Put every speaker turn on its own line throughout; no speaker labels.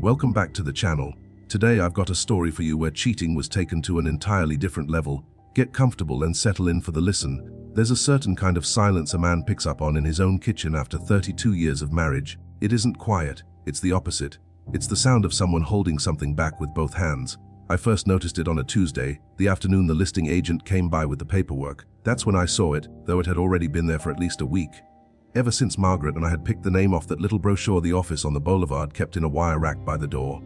Welcome back to the channel. Today I've got a story for you where cheating was taken to an entirely different level. Get comfortable and settle in for the listen. There's a certain kind of silence a man picks up on in his own kitchen after 32 years of marriage. It isn't quiet, it's the opposite. It's the sound of someone holding something back with both hands. I first noticed it on a Tuesday, the afternoon the listing agent came by with the paperwork. That's when I saw it, though it had already been there for at least a week. Ever since Margaret and I had picked the name off that little brochure the office on the boulevard kept in a wire rack by the door.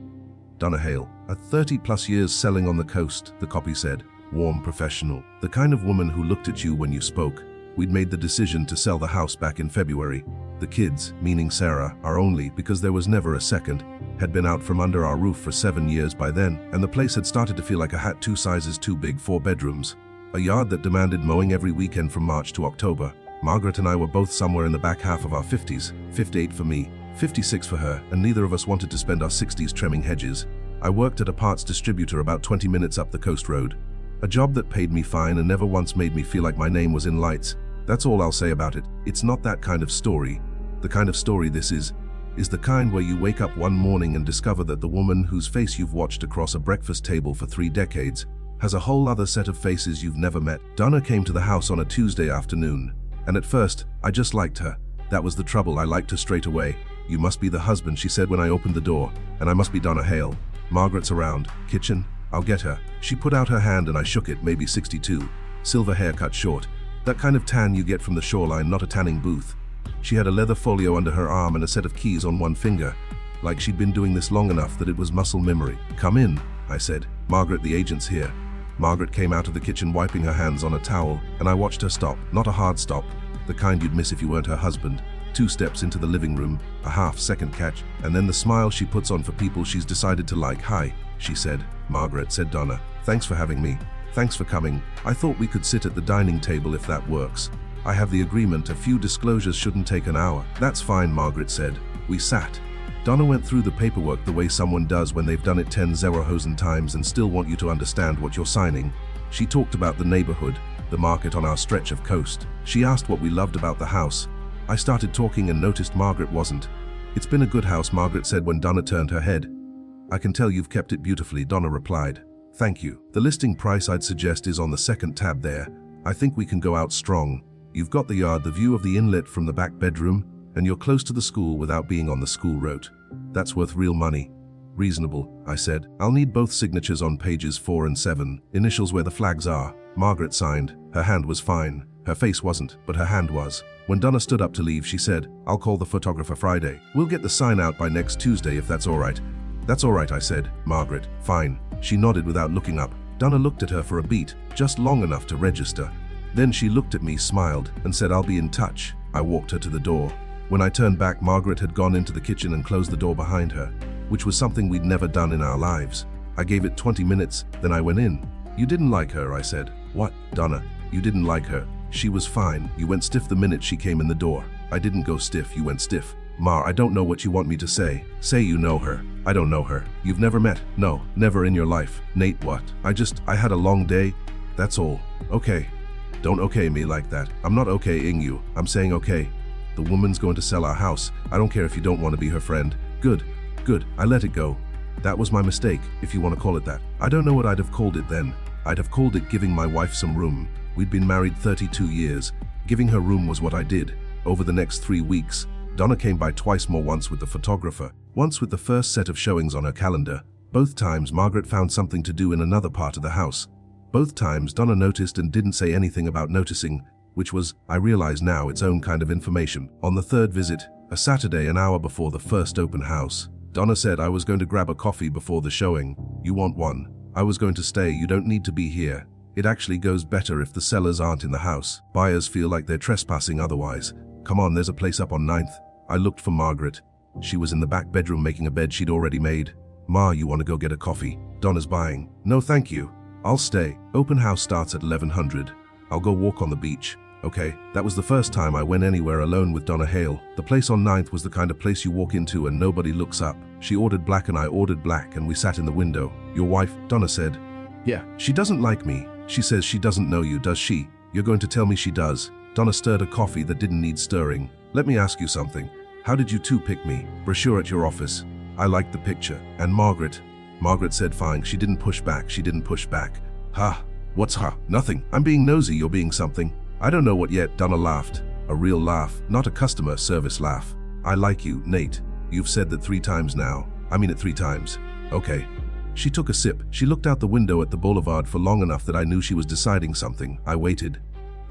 Donna Hale, at 30+ years selling on the coast, the copy said. Warm, professional. The kind of woman who looked at you when you spoke. We'd made the decision to sell the house back in February. The kids, meaning Sarah, our only, because there was never a second, had been out from under our roof for 7 years by then, and the place had started to feel like a hat 2 sizes too big, 4 bedrooms. A yard that demanded mowing every weekend from March to October. Margaret and I were both somewhere in the back half of our 50s, 58 for me, 56 for her, and neither of us wanted to spend our 60s trimming hedges. I worked at a parts distributor about 20 minutes up the coast road. A job that paid me fine and never once made me feel like my name was in lights. That's all I'll say about it. It's not that kind of story. The kind of story this is the kind where you wake up one morning and discover that the woman whose face you've watched across a breakfast table for 3 decades has a whole other set of faces you've never met. Donna came to the house on a Tuesday afternoon. And at first, I just liked her. That was the trouble, I liked her straight away. You must be the husband, she said when I opened the door, and I must be Donna Hale. Margaret's around. Kitchen? I'll get her. She put out her hand and I shook it, maybe 62. Silver hair cut short. That kind of tan you get from the shoreline, not a tanning booth. She had a leather folio under her arm and a set of keys on one finger. Like she'd been doing this long enough that it was muscle memory. Come in, I said. Margaret, the agent's here. Margaret came out of the kitchen wiping her hands on a towel, and I watched her stop. Not a hard stop, the kind you'd miss if you weren't her husband. 2 steps into the living room, a half-second catch, and then the smile she puts on for people she's decided to like. Hi, she said. Margaret, said Donna. Thanks for having me. Thanks for coming. I thought we could sit at the dining table if that works. I have the agreement, a few disclosures shouldn't take an hour. That's fine, Margaret said. We sat. Donna went through the paperwork the way someone does when they've done it 10 Zerhosen times and still want you to understand what you're signing. She talked about the neighborhood, the market on our stretch of coast. She asked what we loved about the house. I started talking and noticed Margaret wasn't. It's been a good house, Margaret said when Donna turned her head. I can tell you've kept it beautifully, Donna replied. Thank you. The listing price I'd suggest is on the second tab there. I think we can go out strong. You've got the yard, the view of the inlet from the back bedroom, and you're close to the school without being on the school route. That's worth real money. Reasonable, I said. I'll need both signatures on pages 4 and 7, initials where the flags are. Margaret signed. Her hand was fine. Her face wasn't, but her hand was. When Donna stood up to leave, she said, I'll call the photographer Friday. We'll get the sign out by next Tuesday if that's all right. That's all right, I said. Margaret, fine. She nodded without looking up. Donna looked at her for a beat, just long enough to register. Then she looked at me, smiled, and said, I'll be in touch. I walked her to the door. When I turned back, Margaret had gone into the kitchen and closed the door behind her, which was something we'd never done in our lives. I gave it 20 minutes, then I went in. You didn't like her, I said. What? Donna, you didn't like her. She was fine. You went stiff the minute she came in the door. I didn't go stiff, you went stiff. Ma, I don't know what you want me to say. Say you know her. I don't know her. You've never met? No, never in your life. Nate, what? I had a long day. That's all. Okay. Don't okay me like that. I'm not okaying you. I'm saying okay. The woman's going to sell our house. I don't care if you don't want to be her friend. Good. Good. I let it go. That was my mistake, if you want to call it that. I don't know what I'd have called it then. I'd have called it giving my wife some room. We'd been married 32 years. Giving her room was what I did. Over the next 3 weeks, Donna came by twice more, once with the photographer, once with the first set of showings on her calendar. Both times, Margaret found something to do in another part of the house. Both times, Donna noticed and didn't say anything about noticing, which was, I realize now, its own kind of information. On the third visit, a Saturday an hour before the first open house, Donna said, I was going to grab a coffee before the showing. You want one? I was going to stay. You don't need to be here. It actually goes better if the sellers aren't in the house. Buyers feel like they're trespassing otherwise. Come on, there's a place up on 9th. I looked for Margaret. She was in the back bedroom making a bed she'd already made. Ma, you want to go get a coffee? Donna's buying. No, thank you. I'll stay. Open house starts at 1100. I'll go walk on the beach. Okay, that was the first time I went anywhere alone with Donna Hale. The place on 9th was the kind of place you walk into and nobody looks up. She ordered black and I ordered black and we sat in the window. Your wife, Donna said. Yeah. She doesn't like me. She says she doesn't know you, does she? You're going to tell me she does. Donna stirred a coffee that didn't need stirring. Let me ask you something. How did you two pick me? Brochure at your office. I liked the picture. And Margaret? Margaret said fine. She didn't push back. She didn't push back. Ha. What's ha? Nothing. I'm being nosy. You're being something. I don't know what yet. Donna laughed. A real laugh, not a customer service laugh. I like you, Nate. You've said that 3 times now. I mean it 3 times. Okay. She took a sip. She looked out the window at the boulevard for long enough that I knew she was deciding something. I waited.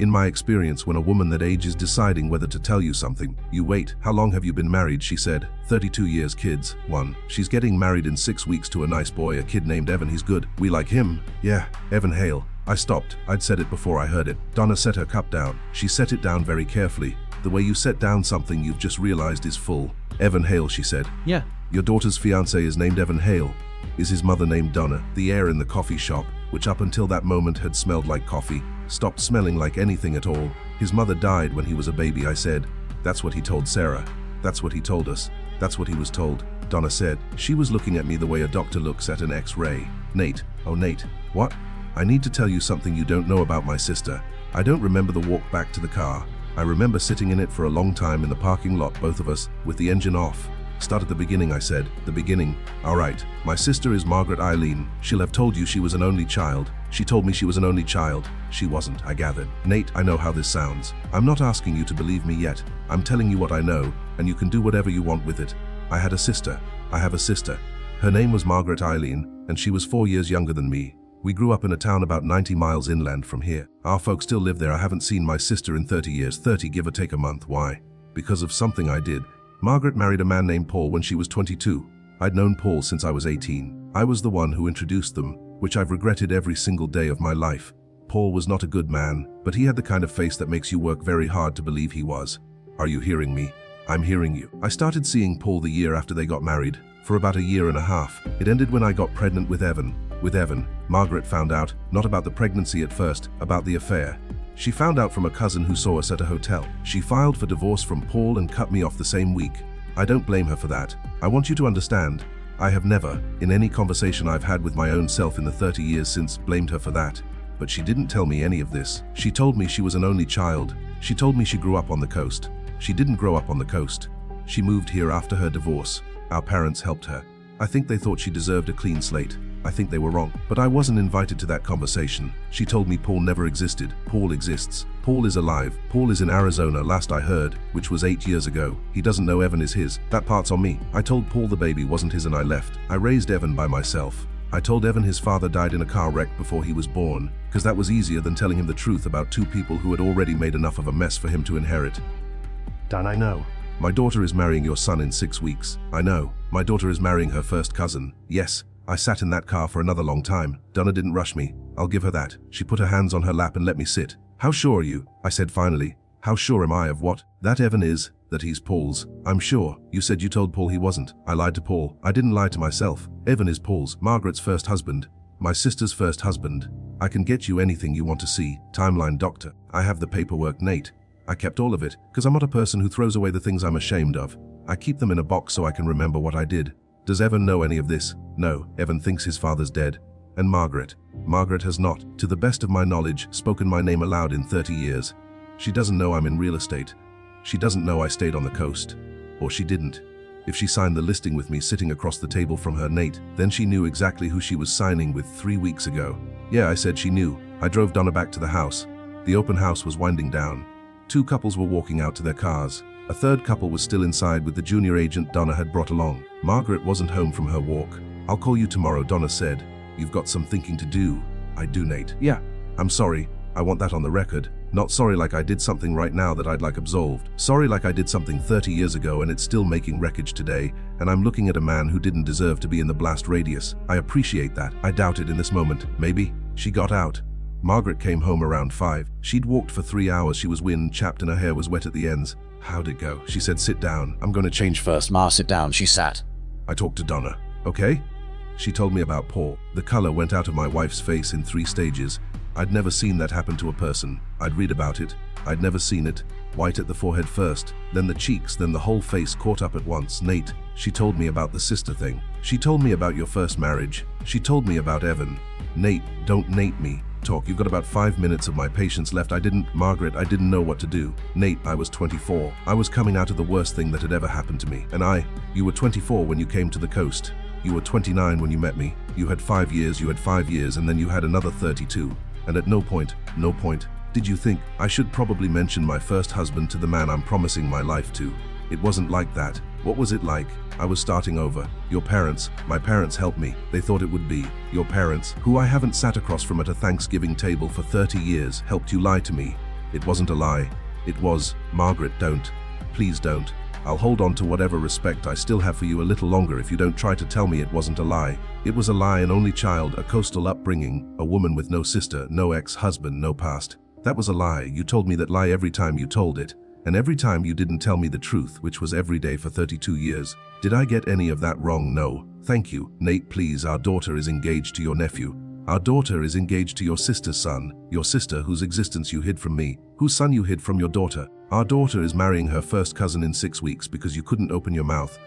In my experience, when a woman that age is deciding whether to tell you something, you wait. How long have you been married? She said. 32 years, kids. 1. She's getting married in 6 weeks to a nice boy, a kid named Evan. He's good. We like him. Yeah, Evan Hale. I stopped. I'd said it before I heard it. Donna set her cup down. She set it down very carefully. The way you set down something you've just realized is full. Evan Hale, she said.
Yeah.
Your daughter's fiancé is named Evan Hale. Is his mother named Donna? The air in the coffee shop, which up until that moment had smelled like coffee, stopped smelling like anything at all. His mother died when he was a baby, I said. That's what he told Sarah. That's what he told us. That's what he was told. Donna said. She was looking at me the way a doctor looks at an X-ray. Nate. Oh, Nate. What? I need to tell you something you don't know about my sister. I don't remember the walk back to the car. I remember sitting in it for a long time in the parking lot, both of us, with the engine off. Start at the beginning, I said. The beginning. All right. My sister is Margaret Eileen. She'll have told you she was an only child. She told me she was an only child. She wasn't, I gathered. Nate, I know how this sounds. I'm not asking you to believe me yet. I'm telling you what I know, and you can do whatever you want with it. I had a sister. I have a sister. Her name was Margaret Eileen, and she was 4 years younger than me. We grew up in a town about 90 miles inland from here. Our folks still live there. I haven't seen my sister in 30 years, 30 give or take a month. Why? Because of something I did. Margaret married a man named Paul when she was 22. I'd known Paul since I was 18. I was the one who introduced them, which I've regretted every single day of my life. Paul was not a good man, but he had the kind of face that makes you work very hard to believe he was. Are you hearing me? I'm hearing you. I started seeing Paul the year after they got married, for about a year and a half. It ended when I got pregnant with Evan. With Evan, Margaret found out, not about the pregnancy at first, about the affair. She found out from a cousin who saw us at a hotel. She filed for divorce from Paul and cut me off the same week. I don't blame her for that. I want you to understand, I have never, in any conversation I've had with my own self in the 30 years since, blamed her for that. But she didn't tell me any of this. She told me she was an only child. She told me she grew up on the coast. She didn't grow up on the coast. She moved here after her divorce. Our parents helped her. I think they thought she deserved a clean slate. I think they were wrong. But I wasn't invited to that conversation. She told me Paul never existed. Paul exists. Paul is alive. Paul is in Arizona, last I heard, which was 8 years ago. He doesn't know Evan is his. That part's on me. I told Paul the baby wasn't his and I left. I raised Evan by myself. I told Evan his father died in a car wreck before he was born, because that was easier than telling him the truth about 2 people who had already made enough of a mess for him to inherit.
Done, I know.
My daughter is marrying your son in 6 weeks. I know. My daughter is marrying her first cousin. Yes. I sat in that car for another long time. Donna didn't rush me. I'll give her that. She put her hands on her lap and let me sit. How sure are you? I said finally. How sure am I of what? That Evan is, that he's Paul's. I'm sure. You said you told Paul he wasn't. I lied to Paul. I didn't lie to myself. Evan is Paul's, Margaret's first husband. My sister's first husband. I can get you anything you want to see. Timeline doctor. I have the paperwork, Nate. I kept all of it, because I'm not a person who throws away the things I'm ashamed of. I keep them in a box so I can remember what I did. Does Evan know any of this? No, Evan thinks his father's dead. And Margaret? Margaret has not, to the best of my knowledge, spoken my name aloud in 30 years. She doesn't know I'm in real estate. She doesn't know I stayed on the coast. Or she didn't. If she signed the listing with me sitting across the table from her, Nate, then she knew exactly who she was signing with 3 weeks ago. Yeah, I said she knew. I drove Donna back to the house. The open house was winding down. 2 couples were walking out to their cars. A third couple was still inside with the junior agent Donna had brought along. Margaret wasn't home from her walk. I'll call you tomorrow, Donna said. You've got some thinking to do. I do, Nate. Yeah. I'm sorry. I want that on the record. Not sorry like I did something right now that I'd like absolved. Sorry like I did something 30 years ago and it's still making wreckage today, and I'm looking at a man who didn't deserve to be in the blast radius. I appreciate that. I doubt it in this moment. Maybe. She got out. Margaret came home around 5. She'd walked for 3 hours. She was wind-chapped and her hair was wet at the ends. How'd it go? She said, sit down. I'm going to change first.
Ma, sit down. She sat.
I talked to Donna. Okay? She told me about Paul. The color went out of my wife's face in 3 stages. I'd never seen that happen to a person. I'd read about it. I'd never seen it. White at the forehead first, then the cheeks, then the whole face caught up at once. Nate, she told me about the sister thing. She told me about your first marriage. She told me about Evan. Nate, don't Nate me. Talk, you've got about 5 minutes of my patience left. Margaret, I didn't know what to do. Nate, I was 24. I was coming out of the worst thing that had ever happened to me. And you were 24 when you came to the coast. You were 29 when you met me. You had 5 years, and then you had another 32. And at no point, did you think I should probably mention my first husband to the man I'm promising my life to. It wasn't like that. What was it like? I was starting over. My parents helped me. They thought it would be. Your parents, who I haven't sat across from at a Thanksgiving table for 30 years, helped you lie to me. It wasn't a lie. It was. Margaret, don't. Please don't. I'll hold on to whatever respect I still have for you a little longer if you don't try to tell me it wasn't a lie. It was a lie, an only child, a coastal upbringing, a woman with no sister, no ex-husband, no past. That was a lie. You told me that lie every time you told it. And every time you didn't tell me the truth, which was every day for 32 years. Did I get any of that wrong? No. Thank you. Nate, please, our daughter is engaged to your nephew. Our daughter is engaged to your sister's son. Your sister, whose existence you hid from me. Whose son you hid from your daughter. Our daughter is marrying her first cousin in 6 weeks because you couldn't open your mouth.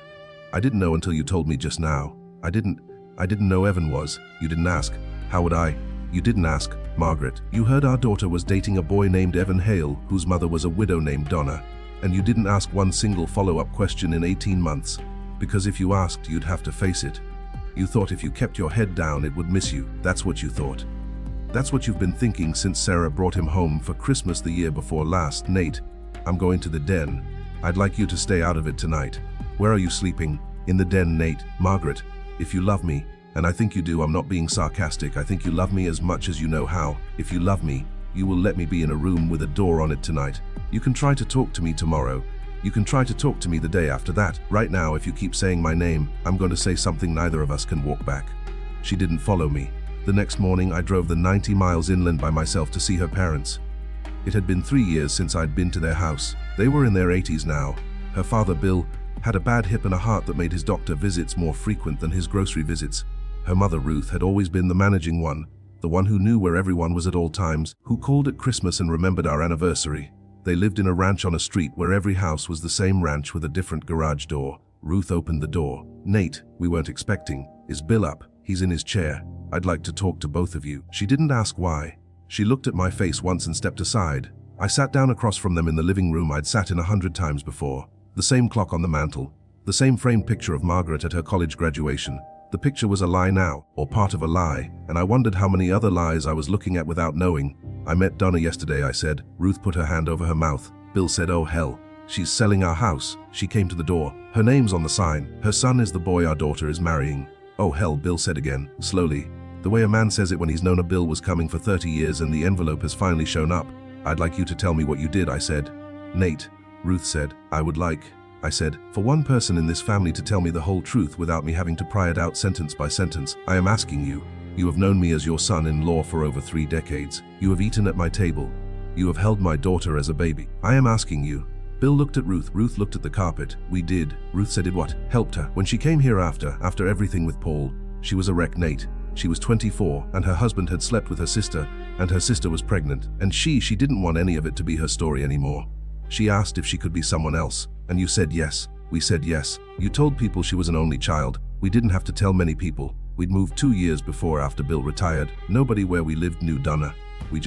I didn't know until you told me just now. I didn't know Evan was. You didn't ask. How would I? You didn't ask. Margaret, you heard our daughter was dating a boy named Evan Hale, whose mother was a widow named Donna. And you didn't ask one single follow-up question in 18 months. Because if you asked, you'd have to face it. You thought if you kept your head down, it would miss you. That's what you thought. That's what you've been thinking since Sarah brought him home for Christmas the year before last. Nate, I'm going to the den. I'd like you to stay out of it tonight. Where are you sleeping? In the den, Nate. Margaret, if you love me, and I think you do, I'm not being sarcastic, I think you love me as much as you know how. If you love me, you will let me be in a room with a door on it tonight. You can try to talk to me tomorrow. You can try to talk to me the day after that. Right now, if you keep saying my name, I'm going to say something neither of us can walk back. She didn't follow me. The next morning, I drove the 90 miles inland by myself to see her parents. It had been 3 years since I'd been to their house. They were in their 80s now. Her father, Bill, had a bad hip and a heart that made his doctor visits more frequent than his grocery visits. Her mother, Ruth, had always been the managing one, the one who knew where everyone was at all times, who called at Christmas and remembered our anniversary. They lived in a ranch on a street where every house was the same ranch with a different garage door. Ruth opened the door. Nate, we weren't expecting. Is Bill up? He's in his chair. I'd like to talk to both of you. She didn't ask why. She looked at my face once and stepped aside. I sat down across from them in the living room I'd sat in 100 times before. The same clock on the mantel. The same framed picture of Margaret at her college graduation. The picture was a lie now, or part of a lie, and I wondered how many other lies I was looking at without knowing. I met Donna yesterday, I said. Ruth put her hand over her mouth. Bill said, oh hell, she's selling our house. She came to the door. Her name's on the sign. Her son is the boy our daughter is marrying. Oh hell, Bill said again, slowly. The way a man says it when he's known a bill was coming for 30 years and the envelope has finally shown up. I'd like you to tell me what you did, I said. Nate, Ruth said, I said, for one person in this family to tell me the whole truth without me having to pry it out sentence by sentence. I am asking you. You have known me as your son-in-law for over 3 decades. You have eaten at my table. You have held my daughter as a baby. I am asking you. Bill looked at Ruth. Ruth looked at the carpet. We did. Ruth said it what? Helped her. When she came here after everything with Paul, she was a wreck, Nate. She was 24, and her husband had slept with her sister, and her sister was pregnant. And she didn't want any of it to be her story anymore. She asked if she could be someone else, and you said yes. We said yes. You told people she was an only child. We didn't have to tell many people. We'd moved 2 years before after Bill retired. Nobody where we lived knew Donna. We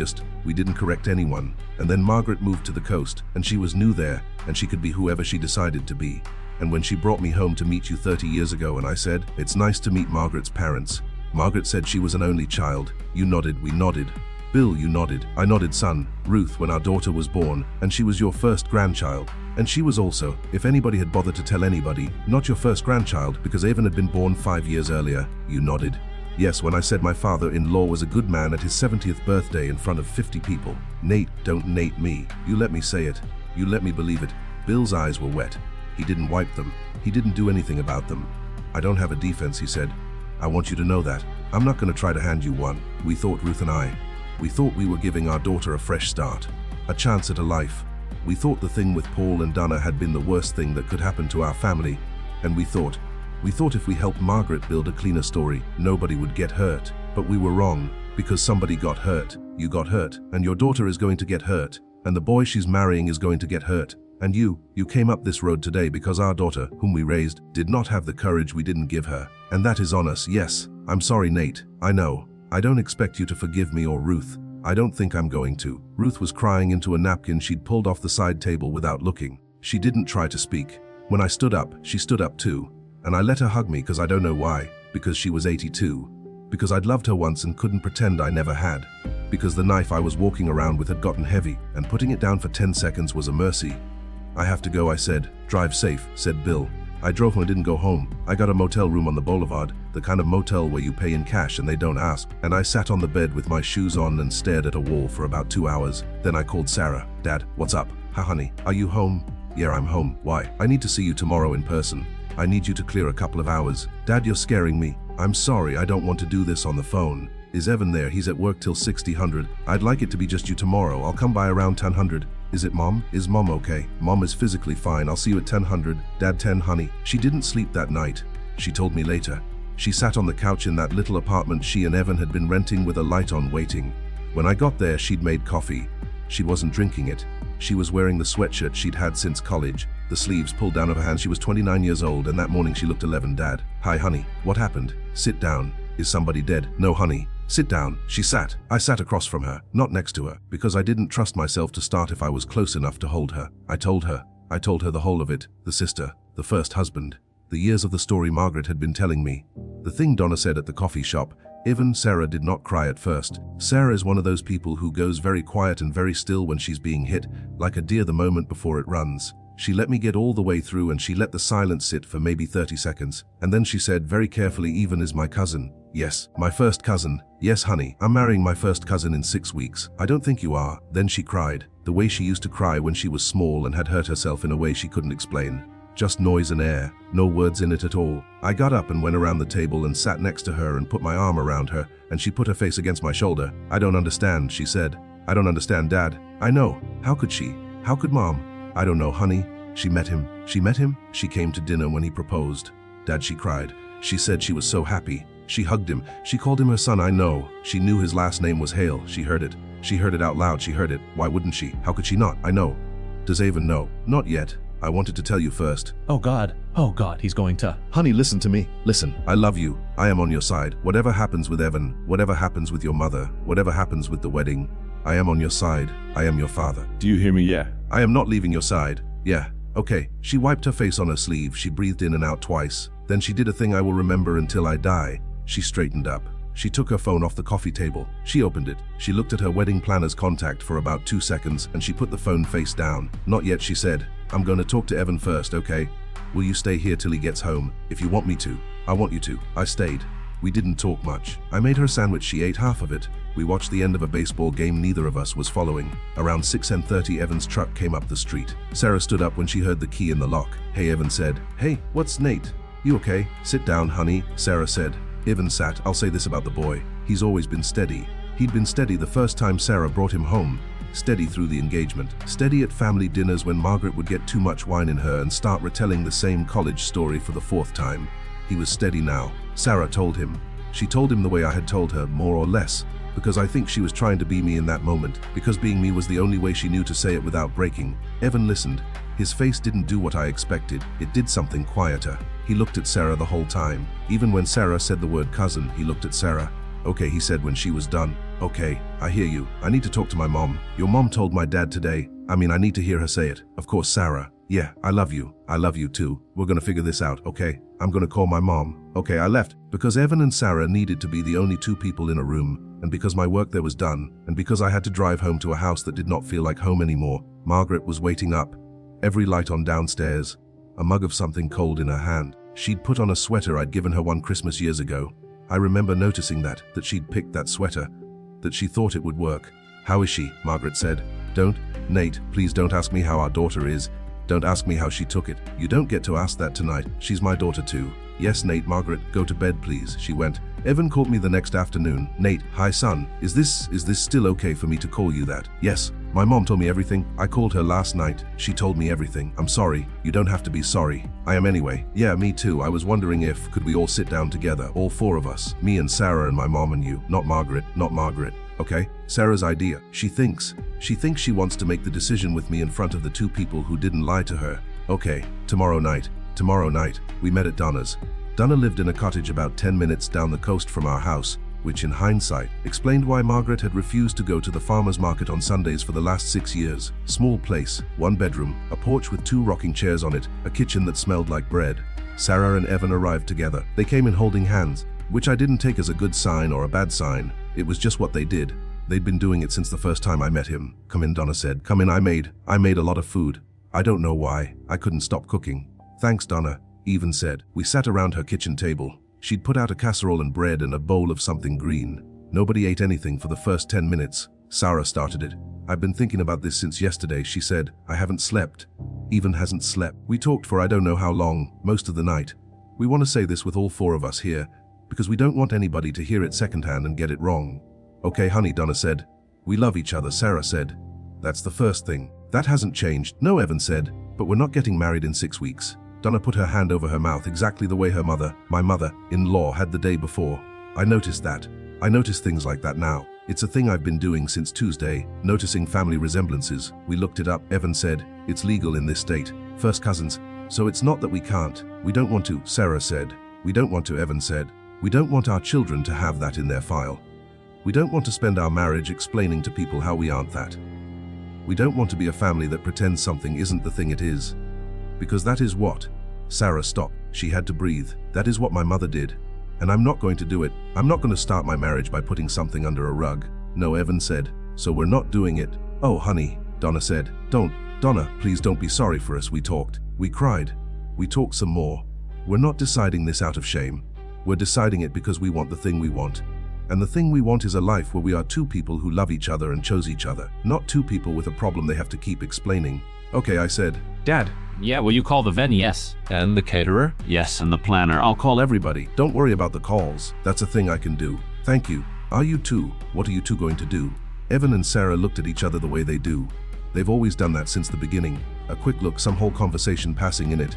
didn't correct anyone. And then Margaret moved to the coast, and she was new there, and she could be whoever she decided to be. And when she brought me home to meet you 30 years ago and I said, it's nice to meet Margaret's parents. Margaret said she was an only child. You nodded, we nodded. Bill, you nodded. I nodded, son. Ruth, when our daughter was born, and she was your first grandchild. And she was also, if anybody had bothered to tell anybody, not your first grandchild because Evan had been born 5 years earlier. You nodded. Yes, when I said my father-in-law was a good man at his 70th birthday in front of 50 people. Nate, don't Nate me. You let me say it. You let me believe it. Bill's eyes were wet. He didn't wipe them. He didn't do anything about them. I don't have a defense, he said. I want you to know that. I'm not going to try to hand you one. We thought, Ruth and I, we thought we were giving our daughter a fresh start, a chance at a life. We thought the thing with Paul and Donna had been the worst thing that could happen to our family, and we thought if we helped Margaret build a cleaner story, nobody would get hurt. But we were wrong, because somebody got hurt. You got hurt, and your daughter is going to get hurt, and the boy she's marrying is going to get hurt. And you came up this road today because our daughter, whom we raised, did not have the courage we didn't give her. And that is on us, yes. I'm sorry, Nate. I know. I don't expect you to forgive me or Ruth. I don't think I'm going to. Ruth was crying into a napkin she'd pulled off the side table without looking. She didn't try to speak. When I stood up, she stood up too. And I let her hug me because I don't know why. Because she was 82. Because I'd loved her once and couldn't pretend I never had. Because the knife I was walking around with had gotten heavy, and putting it down for 10 seconds was a mercy. I have to go, I said. Drive safe, said Bill. I drove home and didn't go home. I got a motel room on the boulevard, the kind of motel where you pay in cash and they don't ask. And I sat on the bed with my shoes on and stared at a wall for about 2 hours. Then I called Sarah. Dad, what's up? Hi, honey. Are you home? Yeah, I'm home. Why? I need to see you tomorrow in person. I need you to clear a couple of hours. Dad, you're scaring me. I'm sorry, I don't want to do this on the phone. Is Evan there? He's at work till 6:00. I'd like it to be just you tomorrow. I'll come by around 10:00. Is it Mom? Is Mom okay? Mom is physically fine. I'll see you at 10:00. Dad, 10, honey. She didn't sleep that night. She told me later. She sat on the couch in that little apartment she and Evan had been renting with a light on waiting. When I got there, she'd made coffee. She wasn't drinking it. She was wearing the sweatshirt she'd had since college, the sleeves pulled down over her hands. She was 29 years old, and that morning she looked 11. Dad. Hi, honey. What happened? Sit down. Is somebody dead? No, honey. Sit down. She sat. I sat across from her, not next to her, because I didn't trust myself to start if I was close enough to hold her. I told her the whole of it, the sister, the first husband, the years of the story Margaret had been telling me. The thing Donna said at the coffee shop. Even Sarah did not cry at first. Sarah is one of those people who goes very quiet and very still when she's being hit, like a deer the moment before it runs. She let me get all the way through and she let the silence sit for maybe 30 seconds. And then she said very carefully, Even is my cousin. Yes, my first cousin. Yes, honey, I'm marrying my first cousin in 6 weeks. I don't think you are. Then she cried, the way she used to cry when she was small and had hurt herself in a way she couldn't explain. Just noise and air, no words in it at all. I got up and went around the table and sat next to her and put my arm around her, and she put her face against my shoulder. I don't understand, she said. I don't understand, Dad. I know. How could she? How could Mom? I don't know, honey. She met him. She met him? She came to dinner when he proposed. Dad, she cried. She said she was so happy. She hugged him. She called him her son, I know. She knew his last name was Hale. She heard it. She heard it out loud. She heard it. Why wouldn't she? How could she not? I know. Does Avon know? Not yet. I wanted to tell you first.
Oh God, he's going to.
Honey, listen to me. Listen, I love you. I am on your side. Whatever happens with Evan, whatever happens with your mother, whatever happens with the wedding, I am on your side. I am your father.
Do you hear me? Yeah.
I am not leaving your side. Yeah. Okay. She wiped her face on her sleeve. She breathed in and out twice. Then she did a thing I will remember until I die. She straightened up. She took her phone off the coffee table. She opened it. She looked at her wedding planner's contact for about 2 seconds and she put the phone face down. Not yet, she said. I'm going to talk to Evan first, okay? Will you stay here till he gets home? If you want me to. I want you to. I stayed. We didn't talk much. I made her a sandwich. She ate half of it. We watched the end of a baseball game neither of us was following. Around 6:30, Evan's truck came up the street. Sarah stood up when she heard the key in the lock. Hey, Evan said. Hey, what's Nate? You okay? Sit down, honey, Sarah said. Evan sat. I'll say this about the boy. He's always been steady. He'd been steady the first time Sarah brought him home. Steady through the engagement. Steady at family dinners when Margaret would get too much wine in her and start retelling the same college story for the 4th time. He was steady now. Sarah told him. She told him the way I had told her, more or less, because I think she was trying to be me in that moment, because being me was the only way she knew to say it without breaking. Evan listened. His face didn't do what I expected. It did something quieter. He looked at Sarah the whole time. Even when Sarah said the word cousin, he looked at Sarah. Okay, he said when she was done. Okay, I hear you. I need to talk to my mom. Your mom told my dad today. I need to hear her say it. Of course, Sarah. Yeah, I love you. I love you too. We're gonna figure this out, okay? I'm gonna call my mom. Okay, I left because Evan and Sarah needed to be the only 2 people in a room, and because my work there was done, and because I had to drive home to a house that did not feel like home anymore. Margaret was waiting up. Every light on downstairs. A mug of something cold in her hand. She'd put on a sweater I'd given her one Christmas years ago. I remember noticing that she'd picked that sweater, that she thought it would work. How is she? Margaret said. Don't, Nate, please don't ask me how our daughter is. Don't ask me how she took it. You don't get to ask that tonight. She's my daughter too. Yes, Nate, Margaret, go to bed, please. She went. Evan called me the next afternoon. Nate, hi son, is this still okay for me to call you that? Yes. My mom told me everything. I called her last night. She told me everything. I'm sorry. You don't have to be sorry. I am anyway. Yeah, me too. I was wondering if could we all sit down together, all 4 of us. Me and Sarah and my mom and you. Not Margaret. Okay? Sarah's idea. She thinks she wants to make the decision with me in front of the 2 people who didn't lie to her. Okay, tomorrow night, we met at Donna's. Donna lived in a cottage about 10 minutes down the coast from our house. which in hindsight explained why Margaret had refused to go to the farmer's market on Sundays for the last 6 years. Small place, 1 bedroom, a porch with 2 rocking chairs on it, a kitchen that smelled like bread. Sarah and Evan arrived together. They came in holding hands, which I didn't take as a good sign or a bad sign. It was just what they did. They'd been doing it since the first time I met him. "Come in," Donna said. "Come in, I made a lot of food. I don't know why. I couldn't stop cooking." "Thanks, Donna," Evan said. We sat around her kitchen table. She'd put out a casserole and bread and a bowl of something green. Nobody ate anything for the first 10 minutes. Sarah started it. "I've been thinking about this since yesterday," she said. "I haven't slept." Evan hasn't slept. We talked for I don't know how long, most of the night. We want to say this with all 4 of us here, because we don't want anybody to hear it secondhand and get it wrong. "Okay, honey," Donna said. "We love each other," Sarah said. "That's the first thing. That hasn't changed." "No," Evan said, "but we're not getting married in 6 weeks." Donna put her hand over her mouth exactly the way my mother-in-law, had the day before. "I noticed that. I notice things like that now. It's a thing I've been doing since Tuesday, noticing family resemblances." We looked it up. Evan said, "It's legal in this state. First cousins. So it's not that we can't. We don't want to," Sarah said. "We don't want to," Evan said. "We don't want our children to have that in their file. We don't want to spend our marriage explaining to people how we aren't that. We don't want to be a family that pretends something isn't the thing it is. Because that is what..." Sarah stopped. She had to breathe. "That is what my mother did. And I'm not going to do it. I'm not going to start my marriage by putting something under a rug." "No," Evan said. "So we're not doing it." "Oh, honey," Donna said. Donna, please don't be sorry for us." We talked. We cried. We talked some more. "We're not deciding this out of shame. We're deciding it because we want the thing we want. And the thing we want is a life where we are 2 people who love each other and chose each other, not 2 people with a problem they have to keep explaining." "Okay," I said.
Dad. Yeah, will you call the venue? Yes.
And the caterer?
Yes, and the planner. I'll call
everybody. Don't worry about the calls. That's a thing I can do. Thank you. Are you 2? What are you 2 going to do?" Evan and Sarah looked at each other the way they do. They've always done that since the beginning. A quick look, some whole conversation passing in it.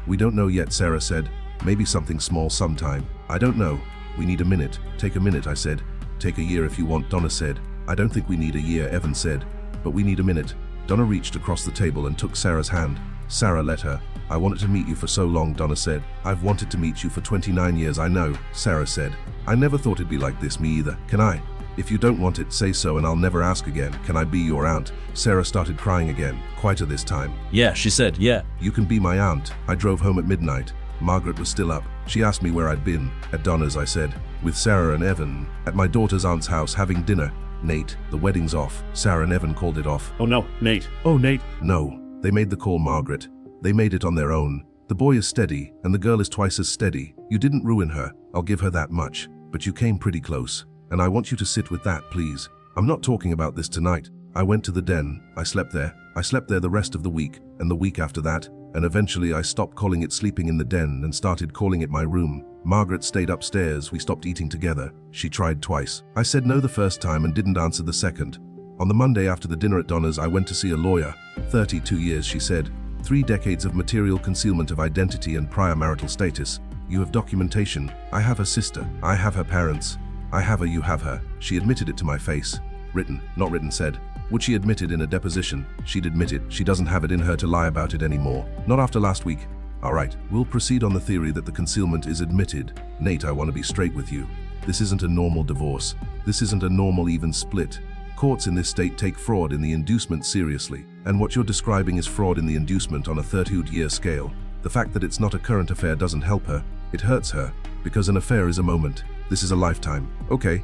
"We don't know yet," Sarah said. "Maybe something small sometime. I don't know. We need a minute." "Take a minute," I said. "Take a year if you want," Donna said. "I don't think we need a year," Evan said. "But we need a minute." Donna reached across the table and took Sarah's hand. Sarah let her. "I wanted to meet you for so long," Donna said. "I've wanted to meet you for 29 years, I know," Sarah said. "I never thought it'd be like this, me either. Can I? If you don't want it, say so and I'll never ask again. Can I be your aunt?" Sarah started crying again, quieter this time.
"Yeah," she said, "yeah."
"You can be my aunt." I drove home at midnight. Margaret was still up. She asked me where I'd been. "At Donna's," I said. "With Sarah and Evan. At my daughter's aunt's house having dinner." "Nate, the wedding's off." Sarah and Evan called it off.
Oh no, Nate. Oh, Nate.
"No. They made the call, Margaret. They made it on their own. The boy is steady, and the girl is twice as steady. You didn't ruin her. I'll give her that much. But you came pretty close. And I want you to sit with that, please. I'm not talking about this tonight. I went to the den. I slept there. I slept there the rest of the week, and the week after that, and eventually I stopped calling it sleeping in the den and started calling it my room. Margaret stayed upstairs. We stopped eating together. She tried twice. I said no the first time and didn't answer the second. On the Monday after the dinner at Donna's, I went to see a lawyer. 32 years, she said. 3 decades of material concealment of identity and prior marital status. You have documentation. I have her sister. I have her parents. I have her, you have her. She admitted it to my face. Written, not written, said. Would she admit it in a deposition? She'd admit it. She doesn't have it in her to lie about it anymore. Not after last week. All right, we'll proceed on the theory that the concealment is admitted. Nate, I want to be straight with you. This isn't a normal divorce. This isn't a normal even split. Courts in this state take fraud in the inducement seriously, and what you're describing is fraud in the inducement on a 30-year scale. The fact that it's not a current affair doesn't help her. It hurts her, because an affair is a moment. This is a lifetime. Okay,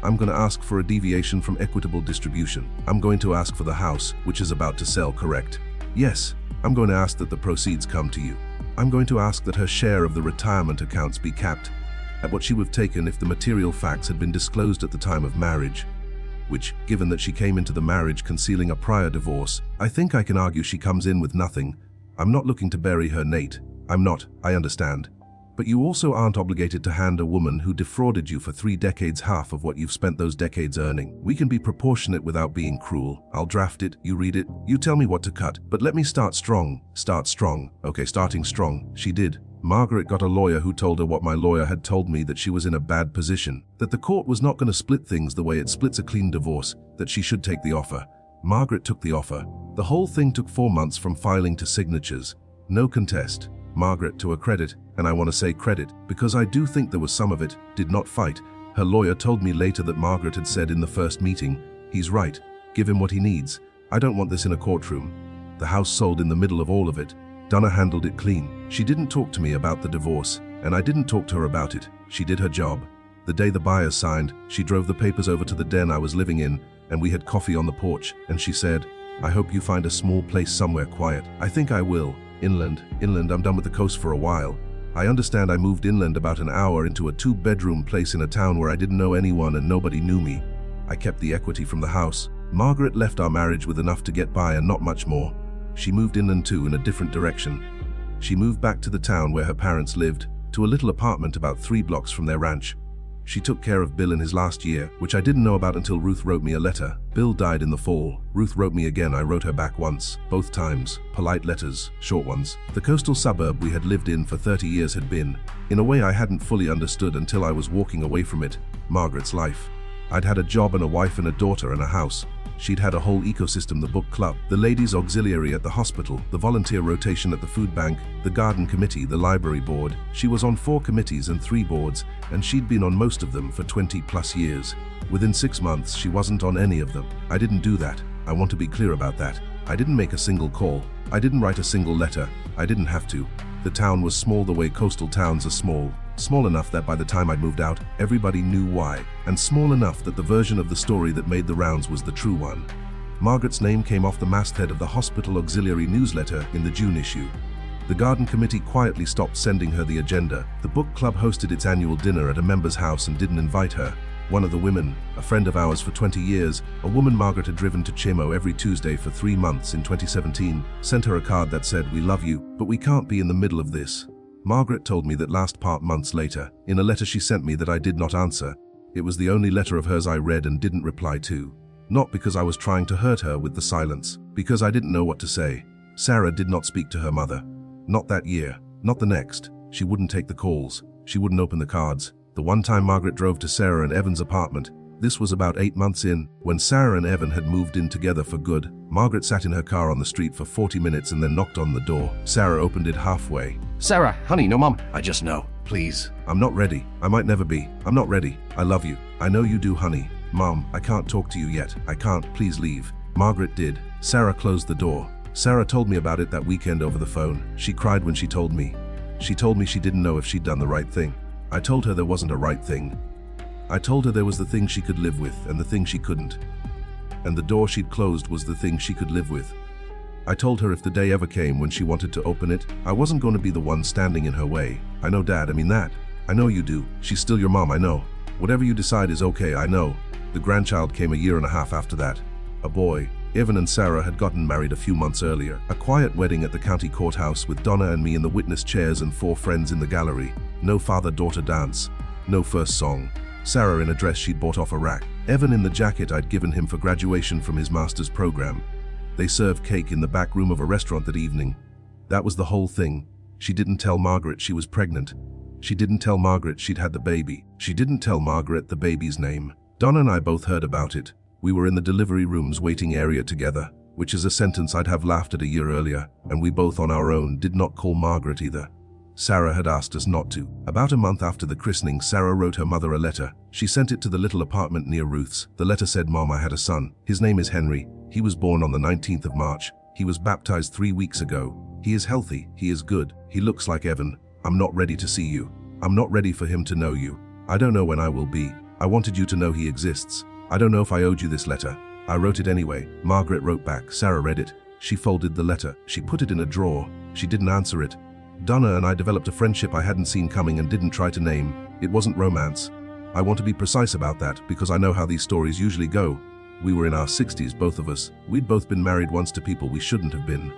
I'm going to ask for a deviation from equitable distribution. I'm going to ask for the house, which is about to sell, correct? Yes, I'm going to ask that the proceeds come to you. I'm going to ask that her share of the retirement accounts be capped at what she would have taken if the material facts had been disclosed at the time of marriage. Which, given that she came into the marriage concealing a prior divorce, I think I can argue she comes in with nothing. I'm not looking to bury her, Nate. I'm not, I understand. But you also aren't obligated to hand a woman who defrauded you for 3 decades half of what you've spent those decades earning. We can be proportionate without being cruel. I'll draft it, you read it, you tell me what to cut. But let me start strong. Start strong. Okay, starting strong. She did. Margaret got a lawyer who told her what my lawyer had told me, that she was in a bad position, that the court was not going to split things the way it splits a clean divorce, that she should take the offer. Margaret took the offer. The whole thing took 4 months from filing to signatures. No contest. Margaret, to her credit, and I want to say credit, because I do think there was some of it, did not fight, Her lawyer told me later that Margaret had said in the first meeting, "He's right, give him what he needs. I don't want this in a courtroom." The house sold in the middle of all of it. Donna handled it clean. She didn't talk to me about the divorce, and I didn't talk to her about it. She did her job. The day the buyers signed, she drove the papers over to the den I was living in, and we had coffee on the porch, and she said, "I hope you find a small place somewhere quiet." I think I will. Inland, I'm done with the coast for a while. I understand I moved inland about an hour into a 2-bedroom place in a town where I didn't know anyone and nobody knew me. I kept the equity from the house. Margaret left our marriage with enough to get by and not much more. She moved inland too, in a different direction. She moved back to the town where her parents lived, to a little apartment about 3 blocks from their ranch. She took care of Bill in his last year, which I didn't know about until Ruth wrote me a letter. Bill died in the fall. Ruth wrote me again. I wrote her back once, both times. Polite letters, short ones. The coastal suburb we had lived in for 30 years had been, in a way I hadn't fully understood until I was walking away from it, Margaret's life. I'd had a job and a wife and a daughter and a house. She'd had a whole ecosystem: the book club, the ladies' auxiliary at the hospital, the volunteer rotation at the food bank, the garden committee, the library board. She was on 4 committees and 3 boards, and she'd been on most of them for 20+ years. Within 6 months, she wasn't on any of them. I didn't do that. I want to be clear about that. I didn't make a single call. I didn't write a single letter. I didn't have to. The town was small the way coastal towns are small. Small enough that by the time I'd moved out, everybody knew why, and small enough that the version of the story that made the rounds was the true one. Margaret's name came off the masthead of the hospital auxiliary newsletter in the June issue. The garden committee quietly stopped sending her the agenda. The book club hosted its annual dinner at a member's house and didn't invite her. One of the women, a friend of ours for 20 years, a woman Margaret had driven to Chimo every Tuesday for 3 months in 2017, sent her a card that said, "We love you, but we can't be in the middle of this." Margaret told me that last part months later, in a letter she sent me that I did not answer. It was the only letter of hers I read and didn't reply to. Not because I was trying to hurt her with the silence, because I didn't know what to say. Sarah did not speak to her mother. Not that year, not the next. She wouldn't take the calls. She wouldn't open the cards. The one time Margaret drove to Sarah and Evan's apartment, this was about 8 months in, when Sarah and Evan had moved in together for good. Margaret sat in her car on the street for 40 minutes and then knocked on the door. Sarah opened it halfway.
"Sarah, honey, no mom. I just know. Please."
"I'm not ready. I might never be. I'm not ready. I love you. I know you do, honey. Mom, I can't talk to you yet. I can't. Please leave." Margaret did. Sarah closed the door. Sarah told me about it that weekend over the phone. She cried when she told me. She told me she didn't know if she'd done the right thing. I told her there wasn't a right thing. I told her there was the thing she could live with and the thing she couldn't. And the door she'd closed was the thing she could live with. I told her if the day ever came when she wanted to open it, I wasn't going to be the one standing in her way. I know, Dad, I mean that. I know you do. She's still your mom, I know. Whatever you decide is okay, I know. The grandchild came a 1.5 years after that. A boy. Evan and Sarah had gotten married a few months earlier. A quiet wedding at the county courthouse with Donna and me in the witness chairs and 4 friends in the gallery. No father-daughter dance. No first song. Sarah in a dress she'd bought off a rack. Evan in the jacket I'd given him for graduation from his master's program. They served cake in the back room of a restaurant that evening. That was the whole thing. She didn't tell Margaret she was pregnant. She didn't tell Margaret she'd had the baby. She didn't tell Margaret the baby's name. Donna and I both heard about it. We were in the delivery room's waiting area together, which is a sentence I'd have laughed at a year earlier, and we both on our own did not call Margaret either. Sarah had asked us not to. About a month after the christening, Sarah wrote her mother a letter. She sent it to the little apartment near Ruth's. The letter said, "Mom, I had a son. His name is Henry. He was born on the 19th of March. He was baptized 3 weeks ago. He is healthy. He is good. He looks like Evan. I'm not ready to see you. I'm not ready for him to know you. I don't know when I will be. I wanted you to know he exists. I don't know if I owed you this letter. I wrote it anyway." Margaret wrote back. Sarah read it. She folded the letter. She put it in a drawer. She didn't answer it. Donna and I developed a friendship I hadn't seen coming and didn't try to name. It wasn't romance. I want to be precise about that because I know how these stories usually go. We were in our 60s, both of us. We'd both been married once to people we shouldn't have been.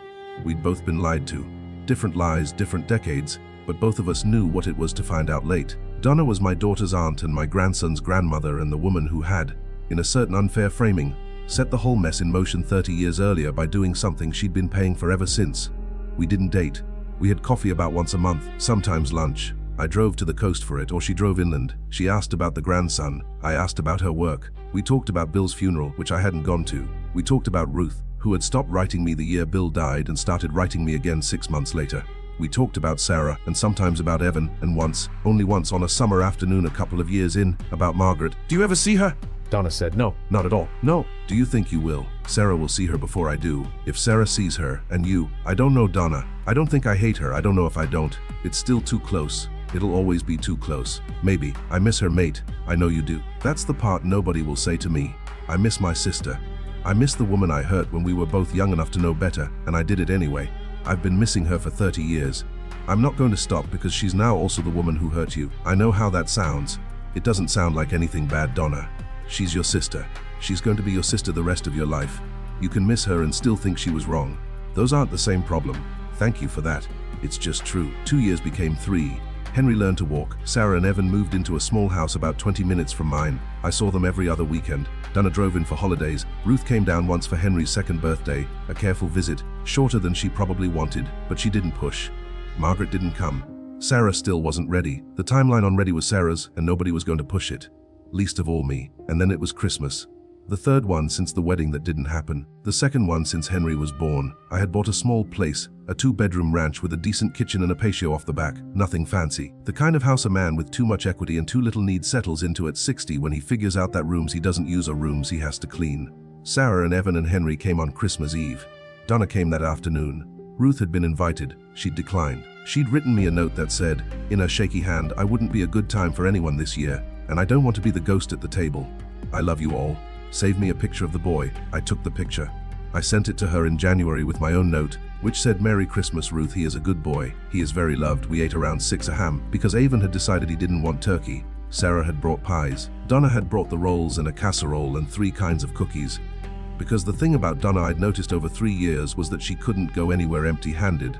We'd both been lied to. Different lies, different decades, but both of us knew what it was to find out late. Donna was my daughter's aunt and my grandson's grandmother and the woman who had, in a certain unfair framing, set the whole mess in motion 30 years earlier by doing something she'd been paying for ever since. We didn't date. We had coffee about once a month, sometimes lunch. I drove to the coast for it, or she drove inland. She asked about the grandson. I asked about her work. We talked about Bill's funeral, which I hadn't gone to. We talked about Ruth, who had stopped writing me the year Bill died and started writing me again 6 months later. We talked about Sarah and sometimes about Evan, and once, only once on a summer afternoon a couple of years in, about Margaret.
Do you ever see her?
Donna said, no, not at all. No. Do you think you will? Sarah will see her before I do. If Sarah sees her, and you, I don't know Donna. I don't think I hate her. I don't know if I don't. It's still too close. It'll always be too close. Maybe. I miss her mate. I know you do. That's the part nobody will say to me. I miss my sister. I miss the woman I hurt when we were both young enough to know better, and I did it anyway. I've been missing her for 30 years. I'm not going to stop because she's now also the woman who hurt you. I know how that sounds. It doesn't sound like anything bad, Donna. She's your sister. She's going to be your sister the rest of your life. You can miss her and still think she was wrong. Those aren't the same problem. Thank you for that. It's just true. 2 years became 3. Henry learned to walk. Sarah and Evan moved into a small house about 20 minutes from mine. I saw them every other weekend. Donna drove in for holidays. Ruth came down once for Henry's 2nd birthday. A careful visit, shorter than she probably wanted, but she didn't push. Margaret didn't come. Sarah still wasn't ready. The timeline on ready was Sarah's, and nobody was going to push it. Least of all me. And then it was Christmas. The 3rd one since the wedding that didn't happen. The 2nd one since Henry was born. I had bought a small place, a 2-bedroom ranch with a decent kitchen and a patio off the back. Nothing fancy. The kind of house a man with too much equity and too little need settles into at 60 when he figures out that rooms he doesn't use are rooms he has to clean. Sarah and Evan and Henry came on Christmas Eve. Donna came that afternoon. Ruth had been invited. She'd declined. She'd written me a note that said, in her shaky hand, I wouldn't be a good time for anyone this year, and I don't want to be the ghost at the table. I love you all. Save me a picture of the boy. I took the picture. I sent it to her in January with my own note, which said, Merry Christmas, Ruth. He is a good boy. He is very loved. We ate around 6 a ham, because Avon had decided he didn't want turkey. Sarah had brought pies. Donna had brought the rolls and a casserole and 3 kinds of cookies. Because the thing about Donna I'd noticed over 3 years was that she couldn't go anywhere empty-handed.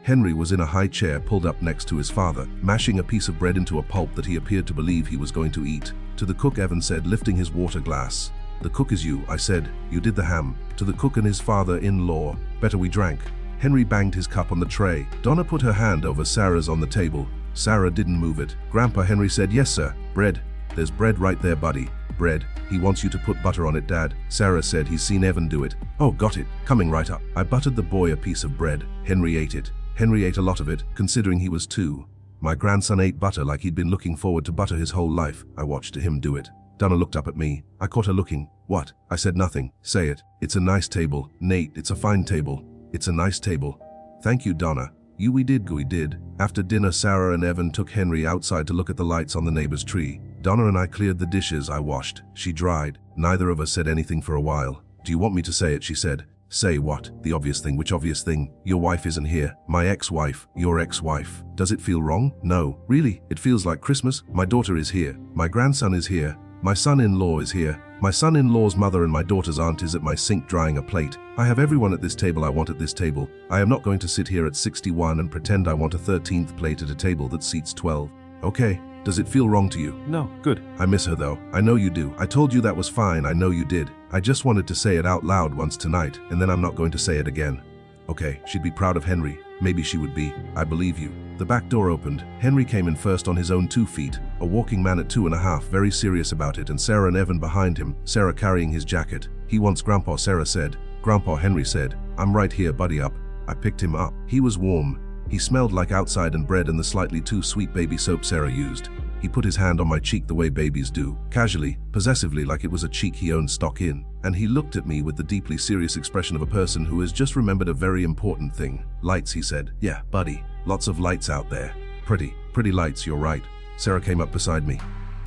Henry was in a high chair pulled up next to his father, mashing a piece of bread into a pulp that he appeared to believe he was going to eat. To the cook, Evan said, lifting his water glass. The cook is you, I said. You did the ham. To the cook and his father-in-law. Better we drank. Henry banged his cup on the tray. Donna put her hand over Sarah's on the table. Sarah didn't move it. Grandpa Henry said, yes, sir. Bread. There's bread right there, buddy. Bread. He wants you to put butter on it, Dad. Sarah said he's seen Evan do it. Oh, got it. Coming right up. I buttered the boy a piece of bread. Henry ate it. Henry ate a lot of it, considering he was 2. My grandson ate butter like he'd been looking forward to butter his whole life. I watched him do it. Donna looked up at me. I caught her looking. What? I said nothing. Say it. It's a nice table. Nate, it's a fine table. It's a nice table. Thank you, Donna. We did. After dinner, Sarah and Evan took Henry outside to look at the lights on the neighbor's tree. Donna and I cleared the dishes. I washed. She dried. Neither of us said anything for a while. Do you want me to say it? She said. Say what? The obvious thing. Which obvious thing? Your wife isn't here. My ex-wife. Your ex-wife. Does it feel wrong? No. Really? It feels like Christmas. My daughter is here. My grandson is here. My son-in-law is here. My son-in-law's mother and my daughter's aunt is at my sink drying a plate. I have everyone at this table I want at this table. I am not going to sit here at 61 and pretend I want a 13th plate at a table that seats 12. Okay. Does it feel wrong to you?
No. Good.
I miss her though. I know you do. I told you that was fine. I know you did. I just wanted to say it out loud once tonight, and then I'm not going to say it again. Okay, she'd be proud of Henry. Maybe she would be. I believe you. The back door opened. Henry came in first on his own 2 feet, a walking man at 2.5, very serious about it, and Sarah and Evan behind him, Sarah carrying his jacket. He wants Grandpa, Sarah said. Grandpa, Henry said. I'm right here, buddy up. I picked him up. He was warm. He smelled like outside and bread and the slightly too sweet baby soap Sarah used. He put his hand on my cheek the way babies do, casually, possessively, like it was a cheek he owned stock in, and he looked at me with the deeply serious expression of a person who has just remembered a very important thing. Lights, he said. Yeah, buddy. Lots of lights out there. Pretty lights, you're right. Sarah came up beside me.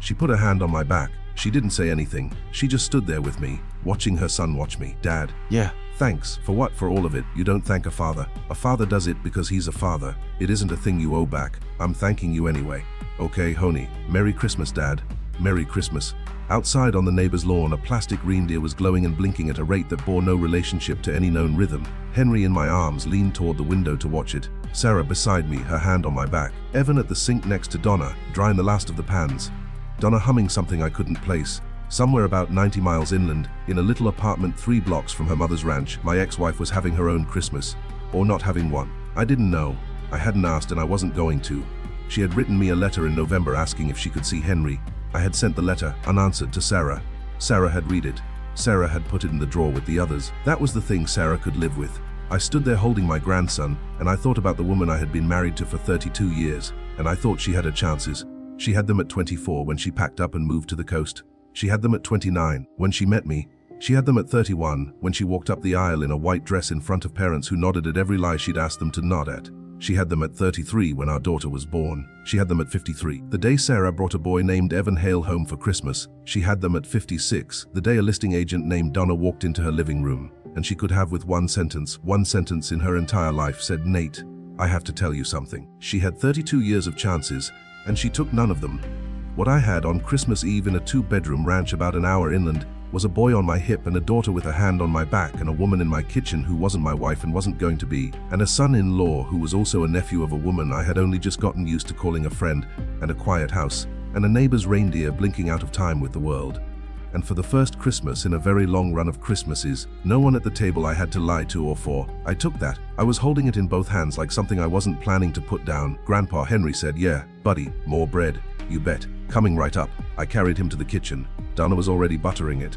She put her hand on my back. She didn't say anything. She just stood there with me, watching her son watch me. Dad.
Yeah.
Thanks. For what? For all of it. You don't thank a father. A father does it because he's a father. It isn't a thing you owe back. I'm thanking you anyway. Okay, honey. Merry Christmas, Dad. Merry Christmas. Outside on the neighbor's lawn, a plastic reindeer was glowing and blinking at a rate that bore no relationship to any known rhythm. Henry in my arms leaned toward the window to watch it. Sarah beside me, her hand on my back. Evan at the sink next to Donna, drying the last of the pans. Donna humming something I couldn't place. Somewhere about 90 miles inland, in a little apartment 3 blocks from her mother's ranch, my ex-wife was having her own Christmas. Or not having one. I didn't know. I hadn't asked and I wasn't going to. She had written me a letter in November asking if she could see Henry. I had sent the letter, unanswered, to Sarah. Sarah had read it. Sarah had put it in the drawer with the others. That was the thing Sarah could live with. I stood there holding my grandson, and I thought about the woman I had been married to for 32 years, and I thought she had her chances. She had them at 24 when she packed up and moved to the coast. She had them at 29 when she met me. She had them at 31 when she walked up the aisle in a white dress in front of parents who nodded at every lie she'd asked them to nod at. She had them at 33 when our daughter was born. She had them at 53 the day Sarah brought a boy named Evan Hale home for Christmas. She had them at 56 the day a listing agent named Donna walked into her living room, and she could have with one sentence in her entire life said, "Nate, I have to tell you something." She had 32 years of chances, and she took none of them. What I had on Christmas Eve in a 2-bedroom ranch about an hour inland was a boy on my hip and a daughter with a hand on my back and a woman in my kitchen who wasn't my wife and wasn't going to be, and a son-in-law who was also a nephew of a woman I had only just gotten used to calling a friend, and a quiet house, and a neighbor's reindeer blinking out of time with the world. And for the first Christmas in a very long run of Christmases, no one at the table I had to lie to or for. I took that. I was holding it in both hands like something I wasn't planning to put down. Grandpa Henry said, "Yeah, buddy, more bread. You bet. Coming right up." I carried him to the kitchen. Donna was already buttering it.